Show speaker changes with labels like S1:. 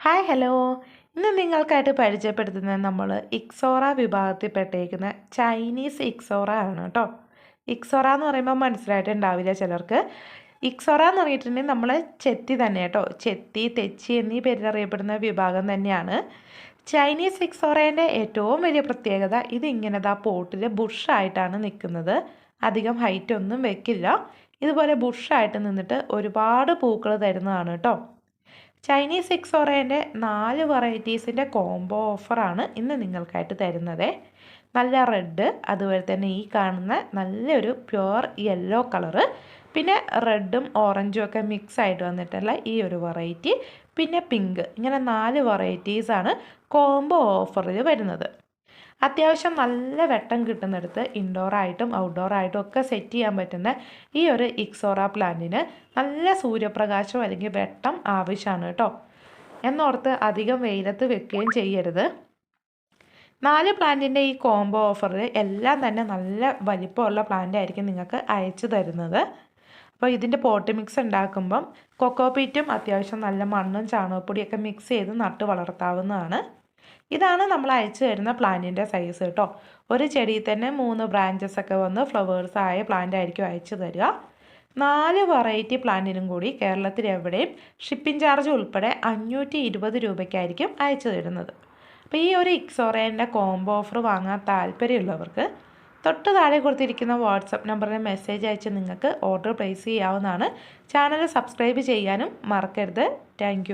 S1: Hi hello. ഇന്ന് നിങ്ങൾക്കായിട്ട് പരിചയപ്പെടുത്തുന്നത് നമ്മൾ ഇക്സോറ വിഭാഗത്തിൽപ്പെട്ടേക്കുന്ന ചൈനീസ് ഇക്സോറ ആണ് കേട്ടോ. ഇക്സോറ എന്ന് പറയുമ്പോൾ മനസ്സിലായിട്ടുണ്ടാവില്ല ചിലർക്ക്. ഇക്സോറ എന്ന് പറഞ്ഞിട്ടുണ്ടെങ്കിൽ നമ്മൾ ചെത്തി തന്നെ കേട്ടോ. ചെത്തി, തെച്ചി എന്നീ പേരിൽ അറിയപ്പെടുന്ന വിഭാഗം തന്നെയാണ്. ചൈനീസ് ഇക്സോറേൻ്റെ ഏറ്റവും വലിയ പ്രത്യേകത ഇത് ഇങ്ങനത്തെ പോട്ടിൽ ബുഷായിട്ടാണ് നിൽക്കുന്നത്. അധികം ഹൈറ്റ് ഒന്നും വെക്കില്ല. ഇതുപോലെ ബുഷായിട്ട് നിന്നിട്ട് ഒരുപാട് പൂക്കൾ തരുന്നതാണ് കേട്ടോ. ചൈനീസ് ഇക്സോറേൻ്റെ 4 വെറൈറ്റീസിൻ്റെ കോംബോ ഓഫറാണ് ഇന്ന് നിങ്ങൾക്കായിട്ട് തരുന്നത്. നല്ല റെഡ്, അതുപോലെ തന്നെ ഈ കാണുന്ന നല്ലൊരു പ്യുവർ യെല്ലോ കളറ്, പിന്നെ റെഡും ഓറഞ്ചും ഒക്കെ മിക്സ് ആയിട്ട് വന്നിട്ടുള്ള ഈ ഒരു വെറൈറ്റി, പിന്നെ പിങ്ക്, ഇങ്ങനെ 4 വെറൈറ്റീസാണ് കോംബോ ഓഫറിൽ വരുന്നത്. അത്യാവശ്യം നല്ല വെട്ടം കിട്ടുന്നിടത്ത് ഇൻഡോറായിട്ടും ഔട്ട്ഡോറായിട്ടും ഒക്കെ സെറ്റ് ചെയ്യാൻ പറ്റുന്ന ഈ ഒരു ഇക്സോറ പ്ലാന്റിന് നല്ല സൂര്യപ്രകാശം അല്ലെങ്കിൽ വെട്ടം ആവശ്യമാണ് കേട്ടോ. എന്നോർത്ത് അധികം വെയിലത്ത് വെക്കുകയും ചെയ്യരുത്. 4 പ്ലാന്റിൻ്റെ ഈ കോംബോ ഓഫറിൽ എല്ലാം തന്നെ നല്ല വലിപ്പമുള്ള പ്ലാന്റ് ആയിരിക്കും നിങ്ങൾക്ക് അയച്ചു തരുന്നത്. അപ്പോൾ ഇതിൻ്റെ പോട്ട് മിക്സ് ഉണ്ടാക്കുമ്പം കൊക്കോപീറ്റും അത്യാവശ്യം നല്ല മണ്ണും ചാണകപ്പൊടിയൊക്കെ മിക്സ് ചെയ്ത് നട്ട് വളർത്താവുന്നതാണ്. ഇതാണ് നമ്മൾ അയച്ചു തരുന്ന പ്ലാന്റിൻ്റെ സൈസ് കേട്ടോ. ഒരു ചെടിയിൽ തന്നെ 3 ബ്രാഞ്ചസ് ഒക്കെ വന്ന് ഫ്ലവേഴ്സ് ആയ പ്ലാന്റ് ആയിരിക്കും അയച്ചു തരിക. 4 വെറൈറ്റി പ്ലാന്റിനും കൂടി കേരളത്തിൽ എവിടെയും ഷിപ്പിംഗ് ചാർജ് ഉൾപ്പെടെ 520 രൂപയ്ക്കായിരിക്കും അയച്ചു തരുന്നത്. അപ്പോൾ ഈ ഒരു ഇക്സോറേൻ്റെ കോംബോ ഓഫർ വാങ്ങാൻ താല്പര്യമുള്ളവർക്ക് തൊട്ട് താഴെ കൊടുത്തിരിക്കുന്ന വാട്സപ്പ് നമ്പറിൽ മെസ്സേജ് അയച്ച് നിങ്ങൾക്ക് ഓർഡർ പ്ലേസ് ചെയ്യാവുന്നതാണ്. ചാനൽ സബ്സ്ക്രൈബ് ചെയ്യാനും മറക്കരുത്. താങ്ക്